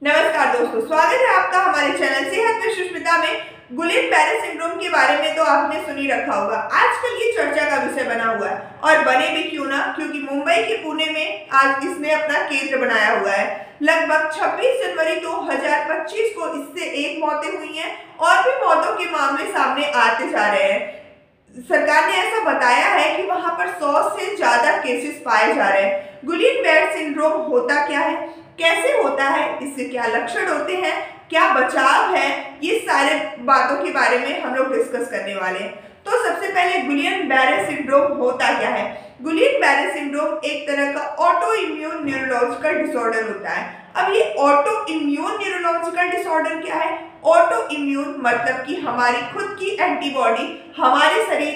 नमस्कार दोस्तों, स्वागत है आपका हमारे चैनल सेहत में सुष्मिता में। गुलिन बैरे सिंड्रोम के बारे में तो आपने सुनी रखा होगा। आजकल ये चर्चा का विषय बना हुआ है और बने भी क्यों ना, क्योंकि मुंबई के पुणे में आज इसने अपना केंद्र बनाया हुआ है। लगभग 26 जनवरी 2025 को इससे 1 मौतें हुई हैं और भी मौतों के मामले सामने आते जा रहे हैं। सरकार ने ऐसा बताया है कि वहां पर 100 से ज्यादा केसेस पाए जा रहे हैं। गुलिन बैरे सिंड्रोम होता क्या है, कैसे होता है, इससे क्या लक्षण होते हैं, क्या बचाव है, ये सारे बातों के बारे में हम लोग डिस्कस करने वाले हैं। तो सबसे पहले गुलिन बैरे सिंड्रोम होता क्या है। गुलिन बैरे सिंड्रोम एक तरह का ऑटो इम्यून न्यूरोलॉजिकल डिसऑर्डर होता है। अब ये ऑटो इम्यून न्यूरोलॉजिकल डिसऑर्डर क्या है। ऑटो इम्यून मतलब कि हमारी खुद की एंटीबॉडी हमारे शरीर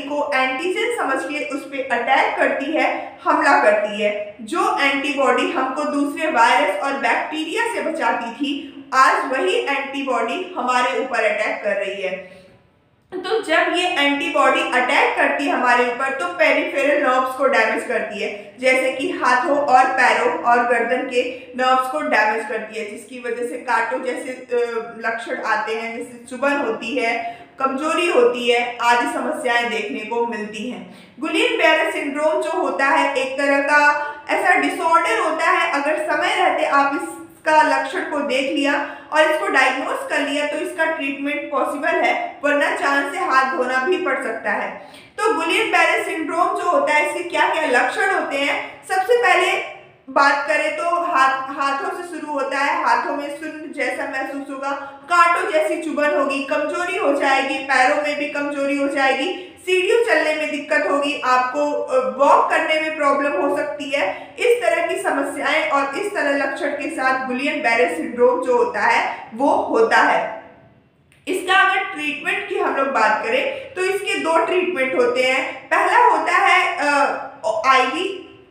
को एंटीजन समझ के उस पर अटैक करती है, हमला करती है। जो एंटीबॉडी हमको दूसरे वायरस और बैक्टीरिया से बचाती थी, आज वही एंटीबॉडी हमारे ऊपर अटैक कर रही है। तो जब ये एंटीबॉडी अटैक करती है हमारे ऊपर, तो पेरिफेरल नर्व्स को डैमेज करती है, जैसे कि हाथों और पैरों और गर्दन के नर्व्स को डैमेज करती है, जिसकी वजह से कांटों जैसे लक्षण आते हैं, जैसे चुभन होती है, कमजोरी होती है, आदि समस्याएं देखने को मिलती हैं। गुलिन बैरे सिंड्रोम जो होता है एक तरह का ऐसा डिसऑर्डर होता है। अगर समय रहते आप इसका लक्षण को देख लिया और इसको डायग्नोज कर लिया तो इसका ट्रीटमेंट पॉसिबल है, वरना चांस से हाथ धोना भी पड़ सकता है। तो गुलिन बैरे सिंड्रोम जो होता है, इसके क्या क्या लक्षण होते हैं। सबसे पहले बात करें तो हाथों से शुरू होता है। हाथों में सुन्न जैसा महसूस होगा, कांटों जैसी चुभन होगी, कमजोरी हो जाएगी, पैरों में भी कमजोरी हो जाएगी, सीढ़ियों चलने में दिक्कत होगी, आपको वॉक करने में प्रॉब्लम हो सकती है। इस तरह की समस्याएं और इस तरह लक्षण के साथ गुलिन बैरे सिंड्रोम जो होता है वो होता है। इसका अगर ट्रीटमेंट की हम लोग बात करें तो इसके 2 ट्रीटमेंट होते हैं। पहला होता है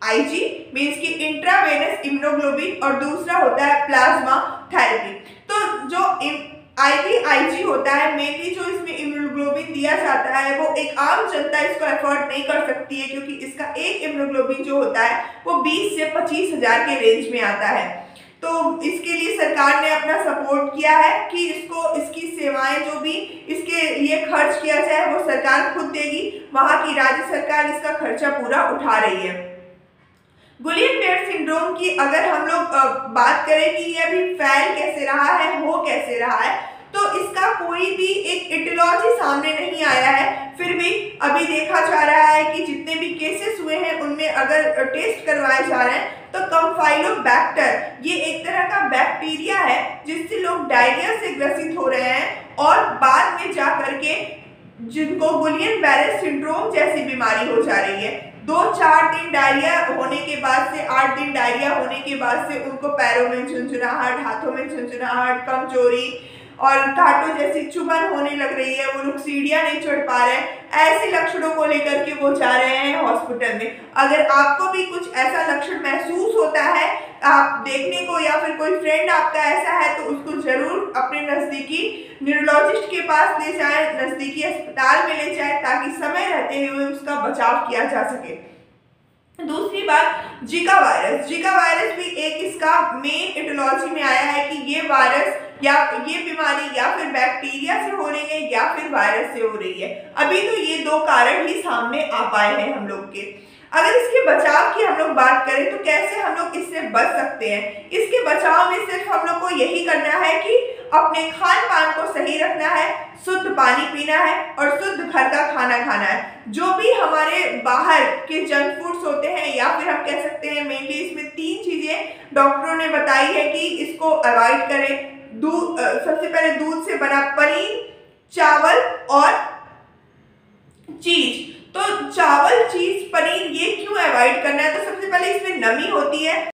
आईजी मीन्स की इंट्रावेनस इम्यूनोग्लोबिन, और दूसरा होता है प्लाज्मा थेरेपी। तो जो आईजी होता है, मेनली जो इसमें इम्यूनोग्लोबिन दिया जाता है वो एक आम जनता इसको अफोर्ड नहीं कर सकती है, क्योंकि इसका एक इम्यूनोग्लोबिन जो होता है वो 20 से 25 हजार के रेंज में आता है। तो इसके लिए सरकार ने अपना सपोर्ट किया है कि इसकी सेवाएं जो भी इसके लिए खर्च किया जाए वो सरकार खुद देगी। वहां की राज्य सरकार इसका खर्चा पूरा उठा रही है। गुलिन बैरे सिंड्रोम की अगर हम लोग बात करें कि ये अभी फैल कैसे रहा है, हो कैसे रहा है, तो इसका कोई भी एक एटियोलॉजी सामने नहीं आया है। फिर भी अभी देखा जा रहा है कि जितने भी केसेस हुए हैं उनमें अगर टेस्ट करवाए जा रहे हैं तो कैम्फाइलोबैक्टर, ये एक तरह का बैक्टीरिया है जिससे लोग डायरिया से ग्रसित हो रहे हैं और बाद में जा करके जिनको गुलिन बैरे सिंड्रोम जैसी बीमारी हो जा रही है। 2-4 दिन डायरिया होने के बाद से 8 दिन डायरिया होने के बाद से उनको पैरों में झुंझुनाहट, हाथों में झुंझुनाहट, कमजोरी और कांटों जैसी चुभन होने लग रही है। वो लोग सीढ़ियां नहीं चढ़ पा रहे हैं। ऐसे लक्षणों को लेकर के वो जा रहे हैं हॉस्पिटल में। अगर आपको भी कुछ ऐसा लक्षण महसूस होता है आप देखने को, या फिर कोई फ्रेंड आपका ऐसा है, तो उसको जरूर अपने नजदीकी न्यूरोलॉजिस्ट के पास ले जाएं, नजदीकी अस्पताल में ले जाएं, ताकि समय रहते हुए उसका बचाव किया जा सके। दूसरी बात, जीका वायरस भी एक इसका मेन एटियोलॉजी में आया है कि ये वायरस या ये बीमारी या फिर बैक्टीरिया से हो रही है या फिर वायरस से हो रही है। अभी तो ये 2 कारण ही सामने आ पाए हैं हम लोग के। अगर इसके बचाव की हम लोग बात करें तो कैसे हम लोग इससे बच सकते हैं। इसके बचाव में सिर्फ हम लोग को यही करना है कि अपने खान पान को सही रखना है, शुद्ध पानी पीना है और शुद्ध घर का खाना खाना है। जो भी हमारे बाहर के जंक फूड्स होते हैं, या फिर हम कह सकते हैं मेनली इसमें 3 चीजें डॉक्टरों ने बताई है कि इसको अवॉइड करें। सबसे पहले दूध से बना पनीर, चावल और चीज। तो चावल, चीज, पनीर ये क्यों अवॉइड करना है, तो सबसे पहले इसमें नमी होती है।